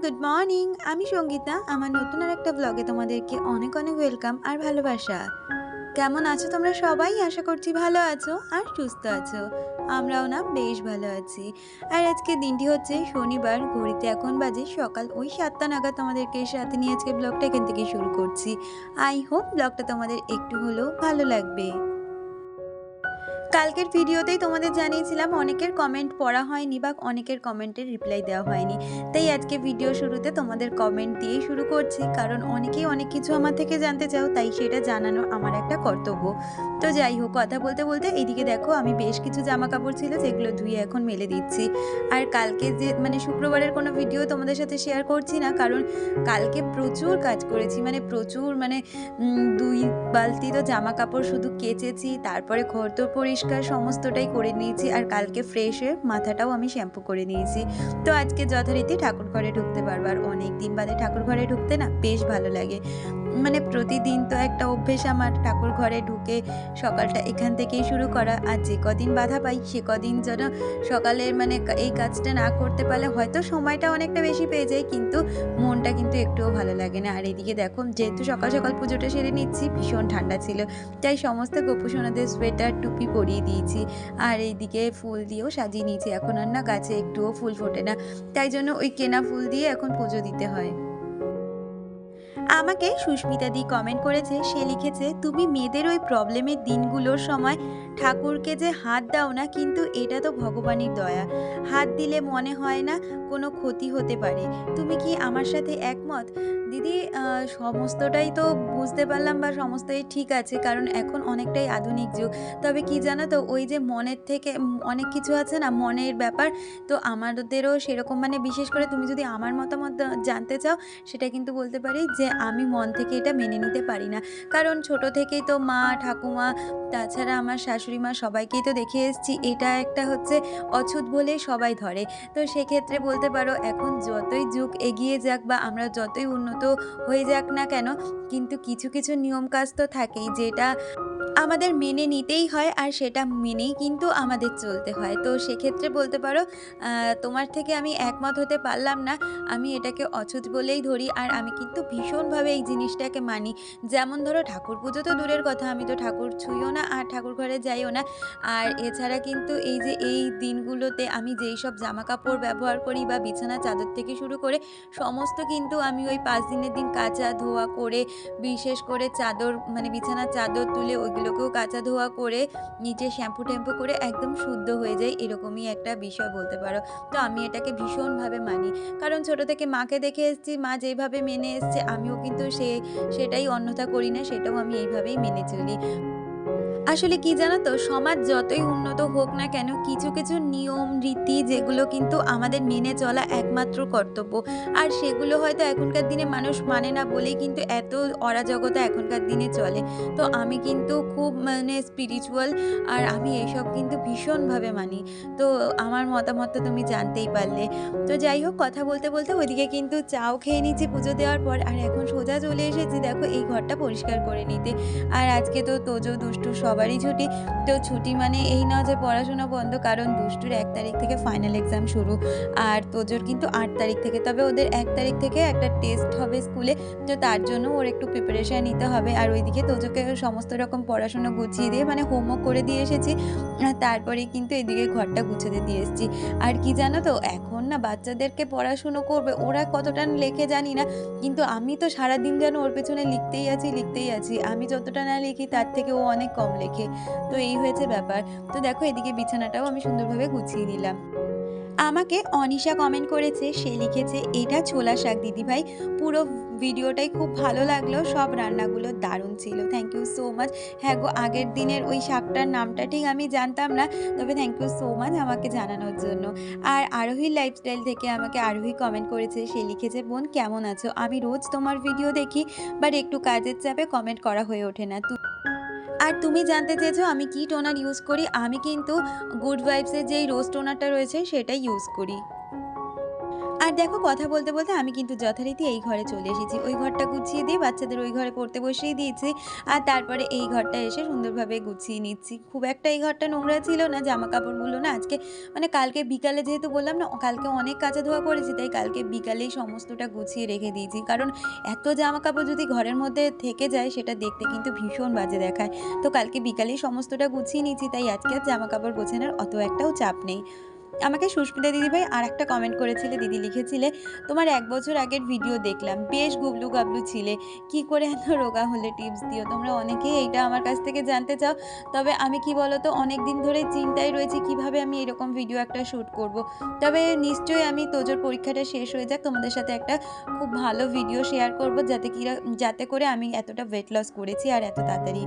Good morning. আমি সঙ্গীতা। আমার নতুন আরেকটা ব্লগে তোমাদেরকে অনেক অনেক ওয়েলকাম আর ভালোবাসা। কেমন আছো তোমরা সবাই? আশা করছি ভালো আছো আর সুস্থ আছো। আমরাও না বেশ ভালো আছি। আর আজকে দিনটি হচ্ছে শনিবার। ঘড়িতে এখন বাজে সকাল ওই ৭টা নাগাদ। তোমাদেরকে সাথে নিয়ে আজকে ব্লগটা এখান থেকে শুরু করছি। আই হোপ ব্লগটা তোমাদের একটু হলেও ভালো লাগবে। কালকের ভিডিওতেই তোমাদের জানিয়েছিলাম অনেকের কমেন্ট পড়া হয়নি বা অনেকের কমেন্টের রিপ্লাই দেওয়া হয়নি। তাই আজকে ভিডিও শুরুতে তোমাদের কমেন্ট দিয়েই শুরু করছি, কারণ অনেকেই অনেক কিছু আমার থেকে জানতে চাও, তাই সেটা জানানো আমার একটা কর্তব্য। তো যাই হোক, কথা বলতে বলতে এইদিকে দেখো আমি বেশ কিছু জামা কাপড় ছিল যেগুলো ধুয়ে এখন মেলে দিচ্ছি। আর কালকে যে শুক্রবারের কোনো ভিডিও তোমাদের সাথে শেয়ার করছি না, কারণ কালকে প্রচুর কাজ করেছি, প্রচুর ২ বালতি তো জামা কাপড় শুধু কেচেছি, তারপরে ঘর তো পরিষ্কার সমস্তটাই করে নিয়েছি। আর কালকে ফ্রেশ হয়ে মাথাটাও আমি শ্যাম্পু করে নিয়েছি। তো আজকে যথারীতি ঠাকুর ঘরে ঢুকতে পারবো। আর অনেক দিন বাদে ঠাকুর ঘরে ঢুকতে না বেশ ভালো লাগে। প্রতিদিন তো একটা অভ্যেস আমার ঠাকুর ঘরে ঢুকে সকালটা এখান থেকেই শুরু করা। আর যে কদিন বাধা পাই সে কদিন যেন সকালের এই কাজটা না করতে পারলে হয়তো সময়টা অনেকটা বেশি পেয়ে যাই, কিন্তু মনটা কিন্তু একটুও ভালো লাগে না। আর এদিকে দেখো, যেহেতু সকাল সকাল পুজোটা সেরে নিচ্ছি, ভীষণ ঠান্ডা ছিল, তাই সমস্ত গোপুসোনাদের সোয়েটার টুপি পরিয়ে দিয়েছি। আর এইদিকে ফুল দিয়েও সাজিয়ে নিয়েছি। এখন আর না গাছে একটুও ফুল ফোটে না, তাই জন্য ওই কেনা ফুল দিয়ে এখন পুজো দিতে হয়। আমাকে সুস্মিতা দি কমেন্ট করেছে, সে লিখেছে, তুমি মেয়েদের ওই প্রবলেমের দিনগুলোর সময় ঠাকুরকে যে হাত দাও না, কিন্তু এটা তো ভগবানের দয়া। হাত দিলে মনে হয় না কোনো ক্ষতি হতে পারে। তুমি কি আমার সাথে একমত? দিদি, সমস্তটাই তো বুঝতে পারলাম বা সমস্তই ঠিক আছে, কারণ এখন অনেকটাই আধুনিক যুগ। তবে কি জানো তো, ওই যে মনের থেকে অনেক কিছু আছে না, মনের ব্যাপার। তো আমাদেরও সেরকম, বিশেষ করে তুমি যদি আমার মতামত জানতে চাও, সেটা কিন্তু বলতে পারি যে আমি মন থেকে এটা মেনে নিতে পারি না। কারণ ছোট থেকেই তো মা, ঠাকুমা, তাছাড়া আমার শাশুড়ি মা সবাইকেই তো দেখে এসেছি এটা একটা হচ্ছে অছুত বলেই সবাই ধরে। তো সেক্ষেত্রে বলতে পারো, এখন যতই যুগ এগিয়ে যাক বা আমরা যতই উন্নত হয়ে যাক না কেন, কিন্তু কিছু কিছু নিয়ম কাজ তো থাকেই, যেটা আমাদের মেনে নিতেই হয়। আর সেটা মেনেই কিন্তু আমাদের চলতে হয়। তো সেক্ষেত্রে বলতে পারো, তোমার থেকে আমি একমত হতে পারলাম না। আমি এটাকে অছুত বলেই ধরি। আর আমি কিন্তু ভীষণভাবে এই জিনিসটাকে মানি। যেমন ধরো, ঠাকুর পুজো তো দূরের কথা, আমি তো ঠাকুর ছুঁইও না আর ঠাকুর ঘরে যাইও না। আর এছাড়া কিন্তু এই যে এই দিনগুলোতে আমি যেই সব জামাকাপড় ব্যবহার করি বা বিছানা চাদর থেকে শুরু করে সমস্ত কিন্তু আমি ওই ৫ দিনের দিন কাচা ধোয়া করে, বিশেষ করে চাদর, বিছানার চাদর তুলে ওইগুলোকেও কাচা ধোয়া করে, নিচে শ্যাম্পু-ট্যাম্পু করে একদম শুদ্ধ হয়ে যায়, এরকমই একটা বিষয় বলতে পারো। তো আমি এটাকে ভীষণভাবে মানি। কারণ ছোট থেকে মাকে দেখে এসেছি, মা যেইভাবে মেনে এসছে আমিও কিন্তু সেটাই অন্যথা করি না, সেটাও আমি এইভাবেই মেনে চলি। আসলে কি জানো তো, সমাজ যতই উন্নত হোক না কেন, কিছু কিছু নিয়ম রীতি যেগুলো কিন্তু আমাদের মেনে চলা একমাত্র কর্তব্য। আর সেগুলো হয়তো এখনকার দিনে মানুষ মানে না বলেই কিন্তু এত অরাজকতা এখনকার দিনে চলে। তো আমি কিন্তু খুব স্পিরিচুয়াল, আর আমি এইসব কিন্তু ভীষণভাবে মানি। তো আমার মতামত তো তুমি জানতেই পারলে। তো যাই হোক, কথা বলতে বলতে ওইদিকে কিন্তু চাও খেয়ে নিচ্ছি পুজো দেওয়ার পর, আর এখন সোজা চলে এসেছি দেখো এই ঘরটা পরিষ্কার করে নিতে। আর আজকে তো তোজো, দুষ্টু সবারই ছুটি। তো ছুটি মানে এই না যে পড়াশোনা বন্ধ, কারণ দুষ্টুর ১ তারিখ থেকে ফাইনাল এক্সাম শুরু, আর তোজোর কিন্তু ৮ তারিখ থেকে। তবে ওদের ১ তারিখ থেকে একটা টেস্ট হবে স্কুলে, তো তার জন্য ওর একটু প্রিপারেশন নিতে হবে। আর ওইদিকে তোজোকে সমস্ত রকম পড়াশোনা গুছিয়ে দিয়ে হোমওয়ার্ক করে দিয়ে এসেছি। তারপরেই কিন্তু এদিকে ঘরটা গুছোতে দিয়ে এসেছি। আর কি জানো তো, এখন না বাচ্চাদেরকে পড়াশুনো করবে, ওরা কতটা লেখে জানি না, কিন্তু আমি তো সারাদিন যেন ওর পেছনে লিখতেই আছি লিখতেই আছি। আমি যতটা না লিখি তার থেকে ও অনেক কম লেখে। তো এই হয়েছে ব্যাপার। তো দেখো এদিকে বিছানাটাও আমি সুন্দরভাবে গুছিয়ে নিলাম। আমাকে অনিশা কমেন্ট করেছে, সে লিখেছে, এটা ছোলা শাক দিদিভাই, পুরো ভিডিওটাই খুব ভালো লাগলো, সব রান্নাগুলো দারুণ ছিল। Thank you so much. হ্যাঁ গো, আগের দিনের ওই শাকটার নামটা ঠিক আমি জানতাম না, তবে থ্যাংক ইউ সো মাচ আমাকে জানানোর জন্য। আর আরোহীর লাইফস্টাইল থেকে আমাকে আরোহী কমেন্ট করেছে, সে লিখেছে, বোন কেমন আছো, আমি রোজ তোমার ভিডিও দেখি, বাট একটু কাজের চাপে কমেন্ট করা হয়ে ওঠে না। আর তুমি জানতে চেয়েছো আমি কি টোনার ইউজ করি, আমি কিন্তু গুড ভাইবসের যেই রোজ টোনারটা রয়েছে সেটাই ইউজ করি। আর দেখো কথা বলতে বলতে আমি কিন্তু যথারীতি এই ঘরে চলে এসেছি। ওই ঘরটা গুছিয়ে দিয়ে বাচ্চাদের ওই ঘরে পড়তে বসিয়ে দিয়েছি। আর তারপরে এই ঘরটা এসে সুন্দরভাবে গুছিয়ে নিচ্ছি। খুব একটা এই ঘরটা নোংরা ছিল না। জামাকাপড়গুলো না আজকে মানে কালকে বিকালে যেহেতু বললাম না কালকে অনেক কাচা ধোয়া করেছি, তাই কালকে বিকালেই সমস্তটা গুছিয়ে রেখে দিয়েছি। কারণ এত জামাকাপড় যদি ঘরের মধ্যে থেকে যায় সেটা দেখতে কিন্তু ভীষণ বাজে দেখায়। তো কালকে বিকালেই সমস্তটা গুছিয়ে নিয়েছি, তাই আজকে আর জামাকাপড় গোছানোর অত একটাও চাপ নেই। আমাকে সুস্মিতা দিদিভাই আরেকটা কমেন্ট করেছিলে, দিদি লিখেছিলে, "তোমার ১ বছর আগের ভিডিও দেখলাম। বেশ গুবলু-গাবলু ছিলে। কি করে এত রোগা হলে টিপস দিও।" তোমরা অনেকেই এইটা আমার কাছ থেকে জানতে চাও। তবে আমি কি বলো তো অনেকদিন ধরেই চিন্তায় রয়েছি কিভাবে আমি এরকম ভিডিও একটা শ্যুট করব। তবে নিশ্চয়ই আমি তোজোর পরীক্ষাটা শেষ হয়ে যাক তোমাদের সাথে একটা খুব ভালো ভিডিও শেয়ার করব যাতে করে আমি এতটা ওয়েট লস করেছি আর এত তাড়াতাড়ি।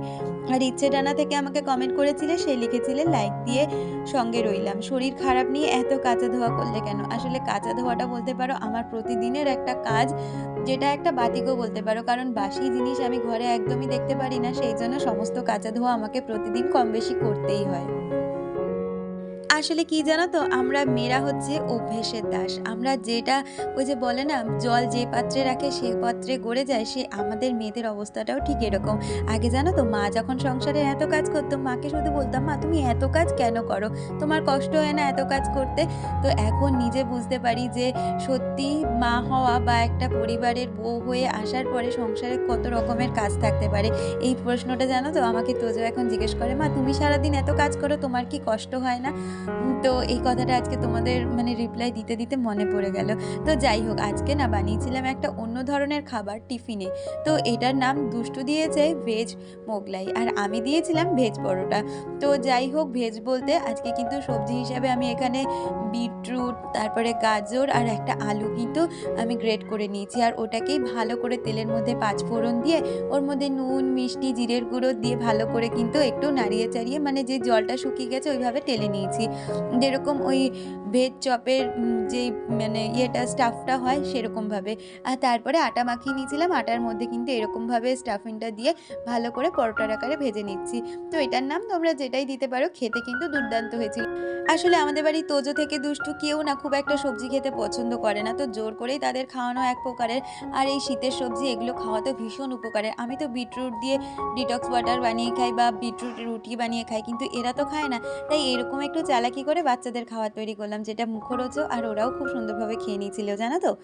আর ইচ্ছে ডানা থেকে আমাকে কমেন্ট করেছিলে, সে লিখেছিলে, "লাইক দিয়ে সঙ্গে রইলাম। শরীর খারাপ নিয়ে এত কাচা ধোয়া করলে কেন?" আসলে কাচা ধোয়াটা বলতে পারো আমার প্রতিদিনের একটা কাজ, যেটা একটা বাতিকও বলতে পারো। কারণ বাসি জিনিস আমি ঘরে একদমই দেখতে পারি না। সেইজন্য সমস্ত কাচা ধোয়া আমাকে প্রতিদিন কম বেশি করতেই হয়। আসলে কি জানো তো আমরা মেয়েরা হচ্ছে অভ্যেসের দাস। আমরা যেটা ওই যে বলে না জল যে পাত্রে রাখে সে পাত্রে গড়ে যায়, সে আমাদের মেয়েদের অবস্থাটাও ঠিক এরকম। আগে জানো তো মা যখন সংসারে এত কাজ করতো মাকে শুধু বলতাম, "মা তুমি এত কাজ কেন করো? তোমার কষ্ট হয় না এত কাজ করতে?" তো এখন নিজে বুঝতে পারি যে সত্যি মা হওয়া বা একটা পরিবারের বউ হয়ে আসার পরে সংসারে কত রকমের কাজ থাকতে পারে। এই প্রশ্নটা জানো তো আমাকে তোজো এখন জিজ্ঞেস করে, "মা তুমি সারাদিন এত কাজ করো তোমার কি কষ্ট হয় না?" তো এই কথাটা আজকে তোমাদের মানে রিপ্লাই দিতে, দিতে মনে পড়ে গেল। তো যাই হোক আজকে না বানিয়েছিলাম একটা অন্য ধরনের খাবার টিফিনে। তো এটার নাম দুষ্টু দিয়েছে ভেজ মোগলাই আর আমি দিয়েছিলাম ভেজ পরোটা। তো যাই হোক ভেজ বলতে আজকে কিন্তু সবজি হিসাবে আমি এখানে বিটরুট, তারপরে গাজর আর একটা আলু কিন্তু আমি গ্রেট করে নিয়েছি। আর ওটাকেই ভালো করে তেলের মধ্যে পাঁচফোড়ন দিয়ে ওর মধ্যে নুন, মিষ্টি, জিরের গুঁড়ো দিয়ে ভালো করে কিন্তু একটু নাড়িয়ে চাড়িয়ে মানে যে জলটা শুকিয়ে গেছে ওইভাবে টেলে নিয়েছি। যেরকম ওই ভেজ চপের যেই মানে ইয়েটা স্টাফটা হয় সেরকমভাবে। আর তারপরে আটা মাখিয়ে নিয়েছিলাম। আটার মধ্যে কিন্তু এরকমভাবে স্টাফিংটা দিয়ে ভালো করে পরোটার আকারে ভেজে নিচ্ছি। তো এটার নাম তোমরা যেটাই দিতে পারো, খেতে কিন্তু দুর্দান্ত হয়েছিল। আসলে আমাদের বাড়ির তোজো থেকে দুষ্টু কেউ না খুব একটা সবজি খেতে পছন্দ করে না। তো জোর করেই তাদের খাওয়ানো এক প্রকারের। আর এই শীতের সবজি এগুলো খাওয়া তো ভীষণ উপকারের। আমি তো বিটরুট দিয়ে ডিটক্স ওয়াটার বানিয়ে খাই বা বিটরুট রুটি বানিয়ে খাই, কিন্তু এরা তো খায় না। তাই এরকম একটু চালাকি করে বাচ্চাদের খাবার তৈরি করলাম, যেটা মুখরোচক আর ওরাও খুব সুন্দরভাবে খেয়ে নিয়েছিল জানো তো।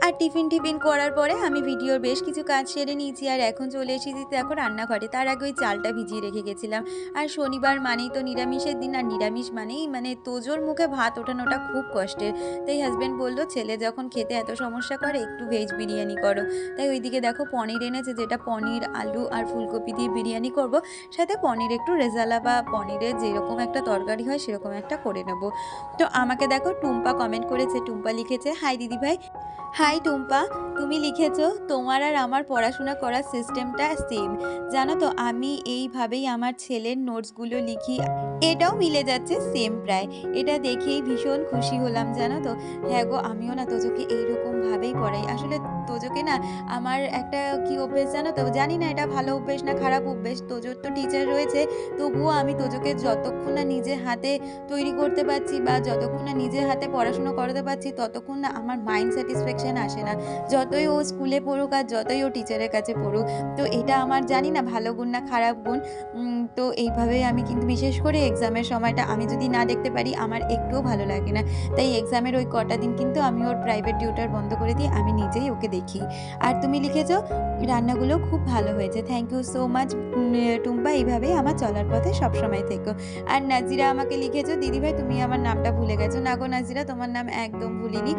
আর টিফিন করার পরে আমি ভিডিওর বেশ কিছু কাজ সেরে নিয়েছি আর এখন চলে এসেছি দেখো রান্নাঘরে। তার আগে ওই চালটা ভিজিয়ে রেখে গেছিলাম। আর শনিবার মানেই তো নিরামিষের দিন, আর নিরামিষ মানেই মানে তোজোর মুখে ভাত ওঠানোটা খুব কষ্টের। তাই হাজব্যান্ড বলল, "ছেলে যখন খেতে এত সমস্যা করে একটু ভেজ বিরিয়ানি করো।" তাই ওইদিকে দেখো পনির এনেছে, যেটা পনির, আলু আর ফুলকপি দিয়ে বিরিয়ানি করব। সাথে পনির একটু রেজালা বা পনিরের যেরকম একটা তরকারি হয় সেরকম একটা করে নেব। তো আমাকে দেখো টুম্পা কমেন্ট করেছে। টুম্পা লিখেছে, "হাই দিদিভাই।" হাই টুম্পা, তুমি লিখেছো, "তোমার আর আমার পড়াশোনা করার সিস্টেমটা সেম। জানো তো আমি এইভাবেই আমার ছেলের নোটসগুলো লিখি। এটাও মিলে যাচ্ছে সেম প্রায়।" এটা দেখেই ভীষণ খুশি হলাম জানো তো। হ্যাঁ গো আমিও না তোজোকে এইরকমভাবেই পড়াই। আসলে তোজোকে না আমার একটা কি অভ্যেস জানো তো, জানি না এটা ভালো অভ্যেস না খারাপ অভ্যেস। তোজোর তো টিচার রয়েছে, তবুও আমি তোজোকে যতক্ষণ না নিজে হাতে তৈরি করতে পারছি বা যতক্ষণ না নিজের হাতে পড়াশুনো করাতে পারছি ততক্ষণ না আমার মাইন্ড স্যাটিসফ্যাকশন আসে না। যতই ও স্কুলে পড়ুক আর যতই ও টিচারের কাছে পড়ুক। তো এটা আমার জানি না ভালো গুণ না খারাপ গুণ। তো এইভাবেই আমি কিন্তু বিশেষ করে এক্সামের সময়টা আমি যদি না দেখতে পারি আমার একটুও ভালো লাগে না। তাই এক্সামের ওই কটা দিন কিন্তু আমি ওর প্রাইভেট টিউটর বন্ধ করে দিয়ে আমি নিজেই ওকে দেখি। আর তুমি লিখেছো, "রান্নাগুলো খুব ভালো হয়েছে। Thank you so much Tumpa, এইভাবেই আমার চলার পথে সবসময় থেকো।" আর নাজিরা আমাকে লিখেছো, "দিদিভাই তুমি আমার নামটা ভুলে গেছো।" না গো নাজিরা, তোমার নাম একদম ভুলিনি।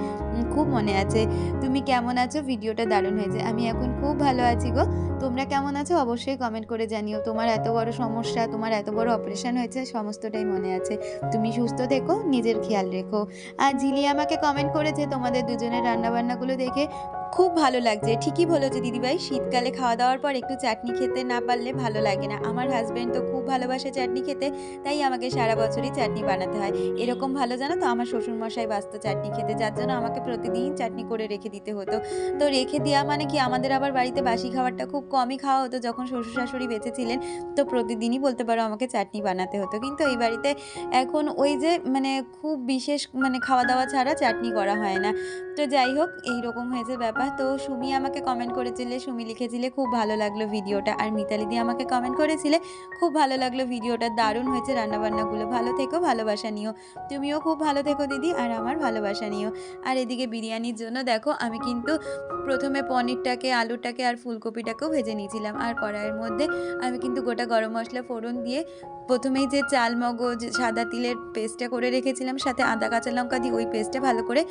খুব মনে আছে। তুমি কেমন আছো? ভিডিওটা দারুণ হয়েছে। আমি এখন খুব ভালো আছি গো। তোমরা কেমন আছো? অবশ্যই কমেন্ট করে জানিও। তোমার এত বড় সমস্যা, তোমার এত বড় অপারেশন হয়েছে সমস্তটাই মনে আছে। তুমি সুস্থ থেকো, নিজের খেয়াল রেখো। আর ঝিলি আমাকে কমেন্ট করেছে তোমাদের দুজনের রান্নাবান্নাগুলো দেখে খুব ভালো লাগছে। ঠিকই বলেছো দিদিভাই। শীতকালে খাওয়া-দাওয়ার পর একটু চাটনি খেতে না পারলে ভালো লাগে না। আমার হাসব্যান্ড তো খুব ভালোবাসে চাটনি খেতে, তাই আমাকে সারা বছরই চাটনি বানাতে হয়। এরকম ভালো জানো তো আমার শ্বশুরমশাই বাসতো চাটনি খেতে, যার জন্য আমাকে প্রতিদিন চাটনি করে রেখে দিতে হতো। তো রেখে দেওয়া মানে কি আমাদের আবার বাড়িতে বাসি খাবারটা খুব কমই খাওয়া হতো যখন শ্বশুর-শাশুড়ি বেঁচে ছিলেন। তো প্রতিদিনই বলতে পারো আমাকে চাটনি বানাতে হতো। কিন্তু এই বাড়িতে এখন ওই যে মানে খুব বিশেষ মানে খাওয়া-দাওয়া ছাড়া চাটনি করা হয় না। তো যাই হোক এইরকম হয়েছে ব্যাপার। তো সুমি আমাকে কমেন্ট করেছিলে, সুমি লিখেছিলে খুব ভালো লাগলো ভিডিওটা। আর মিতালি দি আমাকে কমেন্ট করেছিলে খুব ভালো লাগলো ভিডিওটা, দারুণ হয়েছে রান্নাবান্নাগুলো। ভালো থেকো, ভালোবাসা নিও। তুমিও খুব ভালো থেকো দিদি, আর আমার ভালোবাসা নিও। আর এদিকে বিরিয়ানির জন্য দেখো আমি কিন্তু প্রথমে পনিরটাকে, আলুটাকে আর ফুলকপিটাকেও ভেজে নিয়েছিলাম। আর কড়াইয়ের মধ্যে আমি কিন্তু গোটা গরম মশলা ফোড়ন দিয়ে প্রথমেই যে চাল মগজ, সাদা তিলের পেস্টটা করে রেখেছিলাম, সাথে আদা কাঁচা লঙ্কা দিয়ে ওই পেস্টটা ভালো করে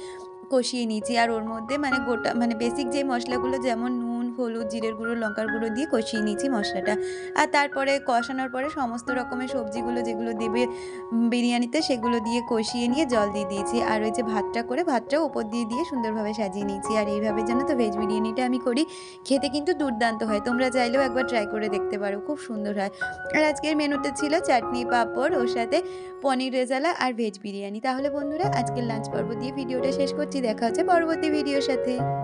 কষিয়ে নিয়েছি। আর ওর মধ্যে মানে গোটা মানে বেসিক যে মশলাগুলো যেমন নুন, হলুদ, জিরের গুঁড়ো, লঙ্কার গুঁড়ো দিয়ে কষিয়ে নিয়েছি মশলাটা। আর তারপরে কষানোর পরে সমস্ত রকমের সবজিগুলো যেগুলো দেবে বিরিয়ানিতে সেগুলো দিয়ে কষিয়ে নিয়ে জল দিয়ে দিয়েছি। আর ওই যে ভাতটা করে ভাতটাও ওপর দিয়ে দিয়ে সুন্দরভাবে সাজিয়ে নিয়েছি। আর এইভাবে জানো তো ভেজ বিরিয়ানিটা আমি করি, খেতে কিন্তু দুর্দান্ত হয়। তোমরা চাইলেও একবার ট্রাই করে দেখতে পারো, খুব সুন্দর হয়। আর আজকের মেনুতে ছিল চাটনি, পাঁপড়, ওর সাথে পনির রেজালা আর ভেজ বিরিয়ানি। তাহলে বন্ধুরা আজকের লাঞ্চ পর্ব দিয়ে ভিডিওটা শেষ করছি। দেখা হচ্ছে পরবর্তী ভিডিওর সাথে।